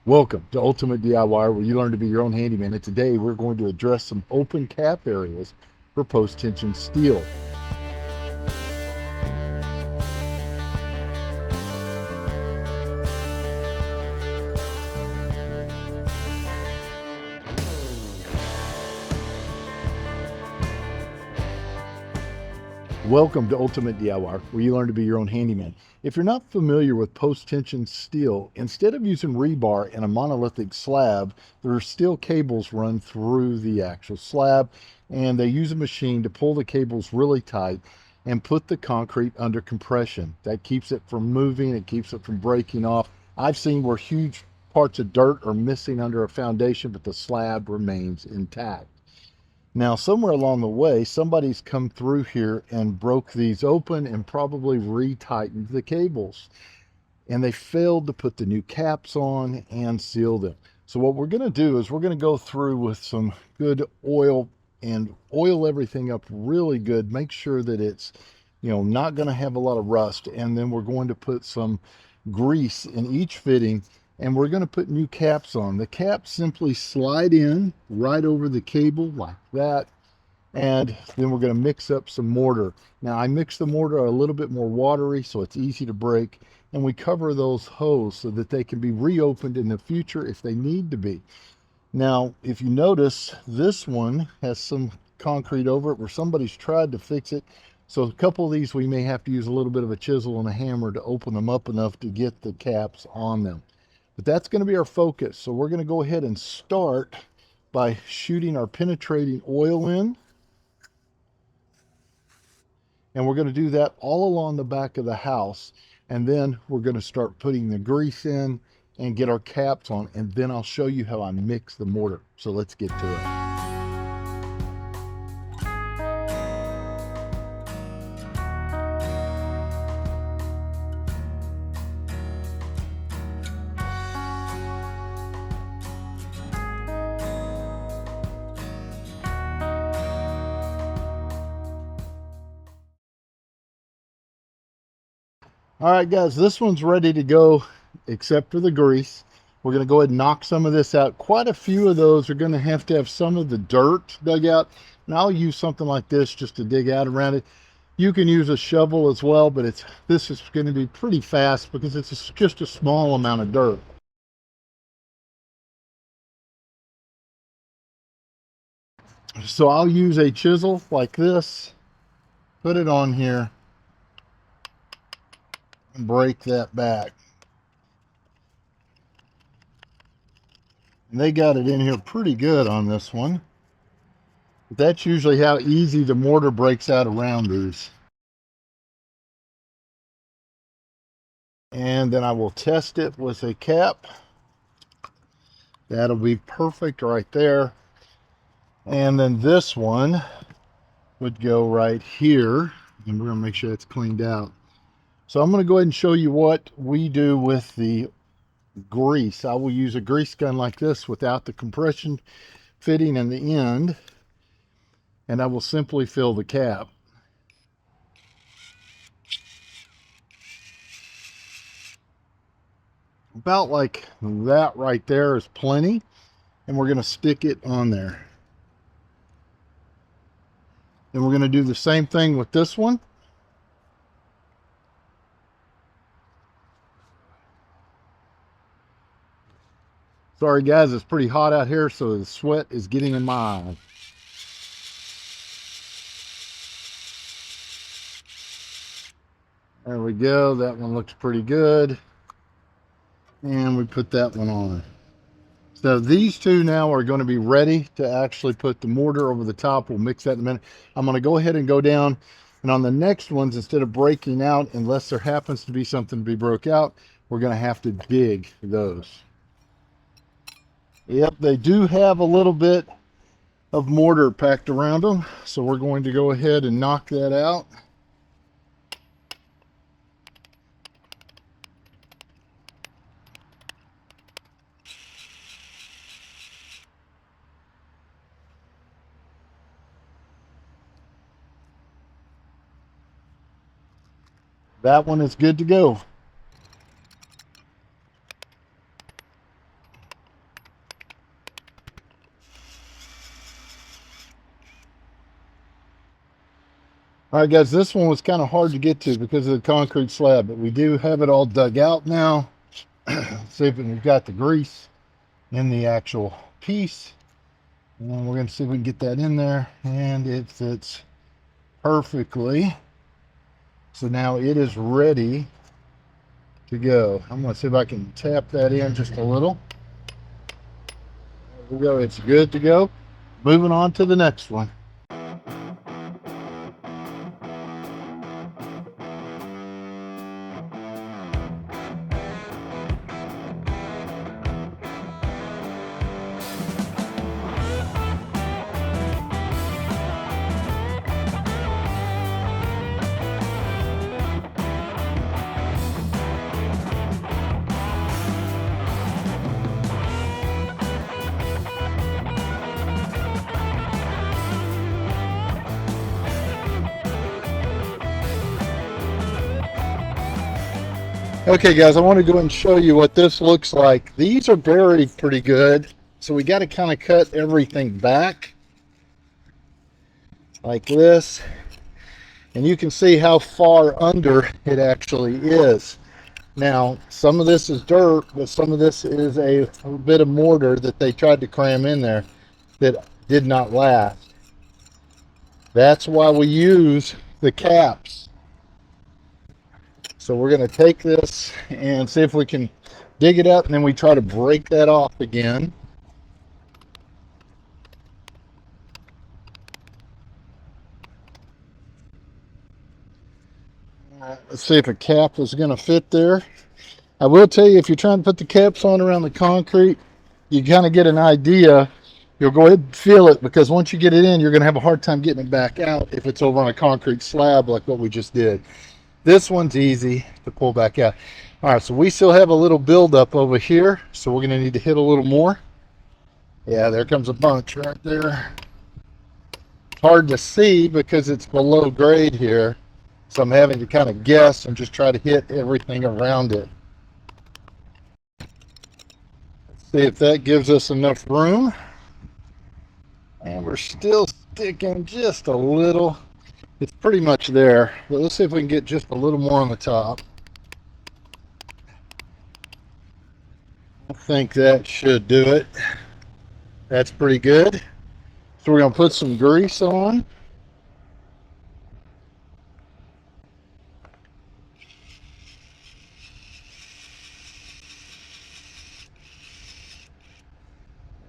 Welcome to Ultimate DIY, where you learn to be your own handyman. And today we're going to address some open cap areas for post-tension steel. Welcome to Ultimate DIY, where you learn to be your own handyman. If you're not familiar with post-tension steel, instead of using rebar and a monolithic slab, there are steel cables run through the actual slab, and they use a machine to pull the cables really tight and put the concrete under compression. That keeps it from moving, it keeps it from breaking off. I've seen where huge parts of dirt are missing under a foundation, but the slab remains intact. Now, somewhere along the way, somebody's come through here and broke these open and probably retightened the cables. And they failed to put the new caps on and seal them. So what we're going to do is we're going to go through with some good oil and oil everything up really good. Make sure that it's, not going to have a lot of rust. And then we're going to put some grease in each fitting, and we're going to put new caps on. The caps simply slide in right over the cable like that, and then we're going to mix up some mortar. Now I mix the mortar a little bit more watery so it's easy to break, and we cover those holes so that they can be reopened in the future if they need to be. Now if you notice, this one has some concrete over it where somebody's tried to fix it. So a couple of these we may have to use a little bit of a chisel and a hammer to open them up enough to get the caps on them. But that's going to be our focus. So we're going to go ahead and start by shooting our penetrating oil in. And we're going to do that all along the back of the house. And then we're going to start putting the grease in and get our caps on. And then I'll show you how I mix the mortar. So let's get to it. All right, guys, this one's ready to go except for the grease. We're going to go ahead and knock some of this out. Quite a few of those are going to have some of the dirt dug out. And I'll use something like this just to dig out around it. You can use a shovel as well, but this is going to be pretty fast because it's just a small amount of dirt. So I'll use a chisel like this, put it on here, and break that back. And they got it in here pretty good on this one. But that's usually how easy the mortar breaks out around these. And then I will test it with a cap. That'll be perfect right there. And then this one would go right here. And we're going to make sure it's cleaned out. So I'm going to go ahead and show you what we do with the grease. I will use a grease gun like this without the compression fitting in the end. And I will simply fill the cap. About like that right there is plenty. And we're going to stick it on there. Then we're going to do the same thing with this one. Sorry guys, it's pretty hot out here, so the sweat is getting in my eye. There we go, that one looks pretty good. And we put that one on. So these two now are going to be ready to actually put the mortar over the top. We'll mix that in a minute. I'm going to go ahead and go down, and on the next ones, instead of breaking out, unless there happens to be something to be broke out, we're going to have to dig those. Yep, they do have a little bit of mortar packed around them, so we're going to go ahead and knock that out. That one is good to go. All right, guys, this one was kind of hard to get to because of the concrete slab, but we do have it all dug out now. See if we've got the grease in the actual piece. And we're going to see if we can get that in there, and it fits perfectly. So now it is ready to go. I'm going to see if I can tap that in just a little. There we go. It's good to go. Moving on to the next one. Okay, guys, I want to go and show you what this looks like. These are buried pretty good, so we got to kind of cut everything back like this, and you can see how far under it actually is. Now, some of this is dirt, but some of this is a bit of mortar that they tried to cram in there that did not last. That's why we use the caps. So we're going to take this and see if we can dig it up, and then we try to break that off again. Let's see if a cap is going to fit there. I will tell you, if you're trying to put the caps on around the concrete, you kind of get an idea. You'll go ahead and feel it, because once you get it in, you're going to have a hard time getting it back out if it's over on a concrete slab like what we just did. This one's easy to pull back out. All right, so we still have a little buildup over here, so we're going to need to hit a little more. Yeah, there comes a bunch right there. It's hard to see because it's below grade here, so I'm having to kind of guess and just try to hit everything around it. Let's see if that gives us enough room. And we're still sticking just a little. It's pretty much there, but let's see if we can get just a little more on the top. I think that should do it. That's pretty good. So we're going to put some grease on.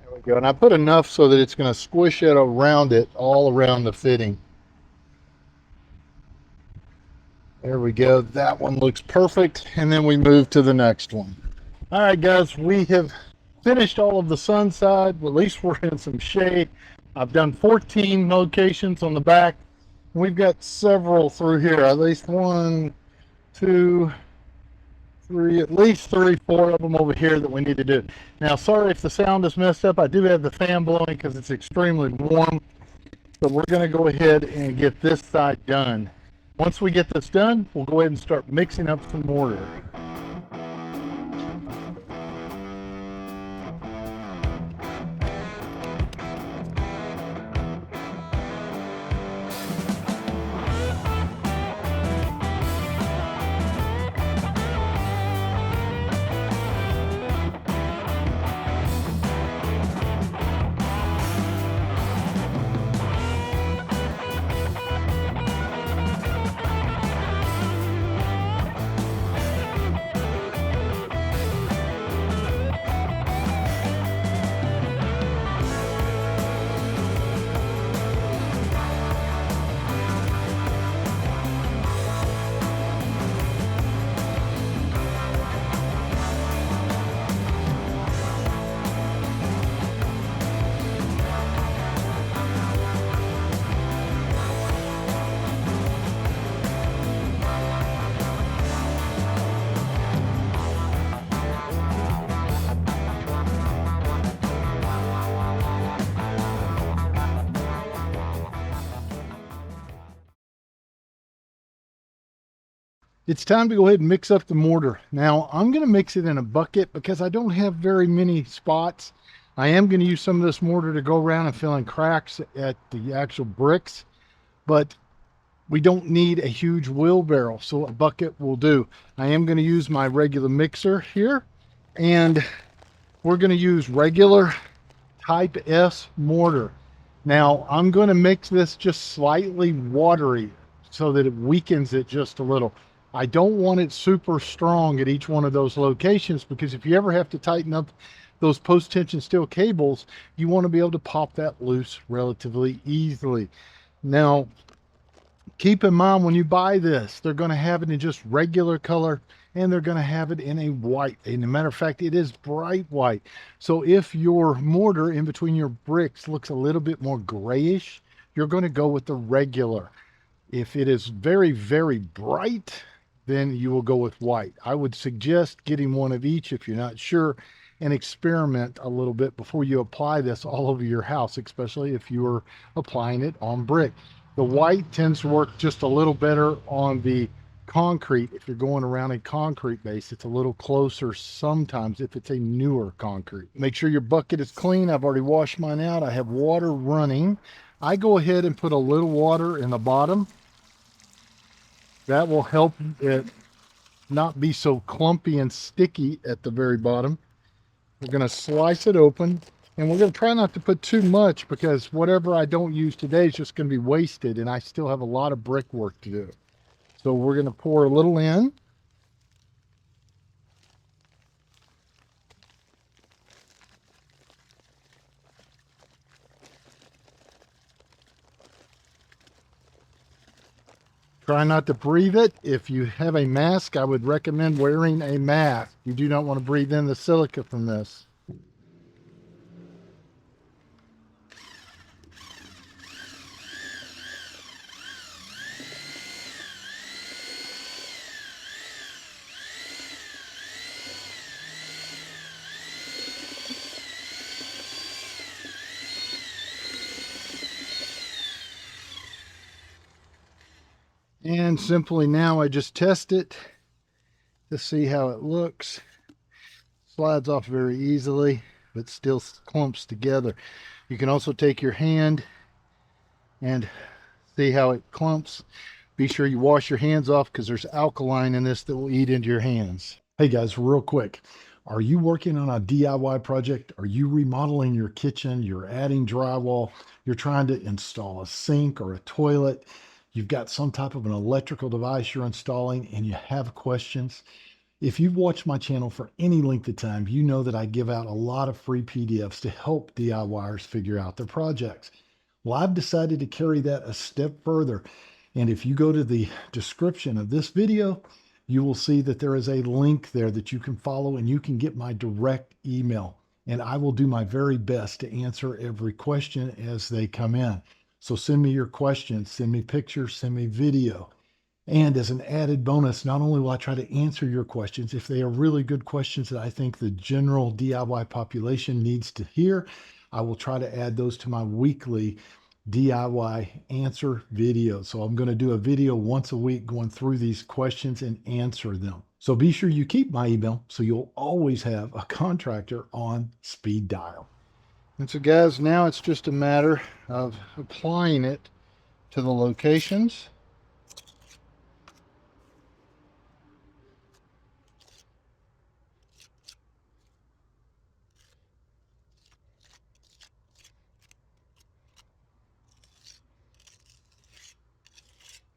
There we go. And I put enough so that it's going to squish it around it, all around the fitting. There we go. That one looks perfect. And then we move to the next one. All right, guys, we have finished all of the sun side. Well, at least we're in some shade. I've done 14 locations on the back. We've got several through here. At least 1, 2, 3, at least 3, 4 of them over here that we need to do. Now, sorry if the sound is messed up. I do have the fan blowing because it's extremely warm. But we're going to go ahead and get this side done. Once we get this done, we'll go ahead and start mixing up some mortar. It's time to go ahead and mix up the mortar. Now, I'm going to mix it in a bucket because I don't have very many spots. I am going to use some of this mortar to go around and fill in cracks at the actual bricks. But We don't need a huge wheelbarrow, so a bucket will do. I am going to use my regular mixer here, and we're going to use regular type S mortar. Now I'm going to mix this just slightly watery so that it weakens it just a little. I don't want it super strong at each one of those locations, because if you ever have to tighten up those post tension steel cables, you want to be able to pop that loose relatively easily. Now, keep in mind, when you buy this, they're going to have it in just regular color, and they're going to have it in a white. And a matter of fact, it is bright white. So if your mortar in between your bricks looks a little bit more grayish, you're going to go with the regular. If it is very, very bright, then you will go with white. I would suggest getting one of each if you're not sure, and experiment a little bit before you apply this all over your house, especially if you are applying it on brick. The white tends to work just a little better on the concrete. If you're going around a concrete base, it's a little closer sometimes if it's a newer concrete. Make sure your bucket is clean. I've already washed mine out. I have water running. I go ahead and put a little water in the bottom. That will help it not be so clumpy and sticky at the very bottom. We're going to slice it open, and we're going to try not to put too much, because whatever I don't use today is just going to be wasted, and I still have a lot of brick work to do. So we're going to pour a little in. Try not to breathe it. If you have a mask, I would recommend wearing a mask. You do not want to breathe in the silica from this. And simply now I just test it to see how it looks. Slides off very easily, but still clumps together. You can also take your hand and see how it clumps. Be sure you wash your hands off, because there's alkaline in this that will eat into your hands. Hey guys, real quick. Are you working on a DIY project? Are you remodeling your kitchen? You're adding drywall. You're trying to install a sink or a toilet. You've got some type of an electrical device you're installing and you have questions. If you've watched my channel for any length of time, you know that I give out a lot of free PDFs to help DIYers figure out their projects. Well, I've decided to carry that a step further. And if you go to the description of this video, you will see that there is a link there that you can follow, and you can get my direct email. And I will do my very best to answer every question as they come in. So send me your questions, send me pictures, send me video. And as an added bonus, not only will I try to answer your questions, if they are really good questions that I think the general DIY population needs to hear, I will try to add those to my weekly DIY answer videos. So I'm going to do a video once a week going through these questions and answer them. So be sure you keep my email so you'll always have a contractor on speed dial. And so guys, now it's just a matter of applying it to the locations.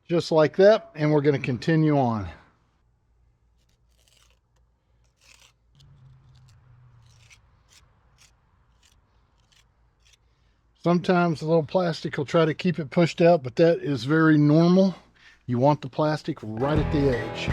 Just like that, and we're going to continue on. Sometimes the little plastic will try to keep it pushed out, but that is very normal. You want the plastic right at the edge.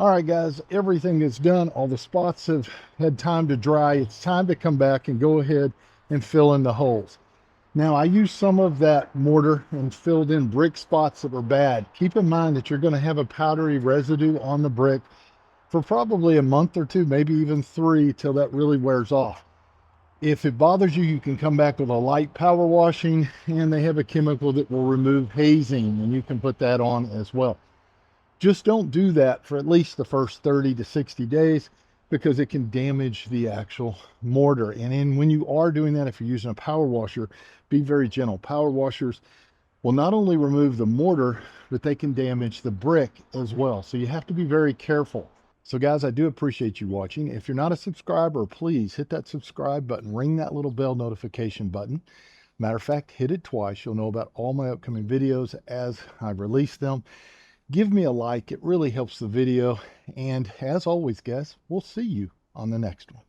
All right, guys, everything is done. All the spots have had time to dry. It's time to come back and go ahead and fill in the holes. Now, I used some of that mortar and filled in brick spots that were bad. Keep in mind that you're going to have a powdery residue on the brick for probably a month or two, maybe even 3, till that really wears off. If it bothers you, you can come back with a light power washing, and they have a chemical that will remove hazing, and you can put that on as well. Just don't do that for at least the first 30 to 60 days because it can damage the actual mortar. And then when you are doing that, if you're using a power washer, be very gentle. Power washers will not only remove the mortar, but they can damage the brick as well. So you have to be very careful. So guys, I do appreciate you watching. If you're not a subscriber, please hit that subscribe button, ring that little bell notification button. Matter of fact, hit it twice. You'll know about all my upcoming videos as I release them. Give me a like. It really helps the video. And as always, guys, we'll see you on the next one.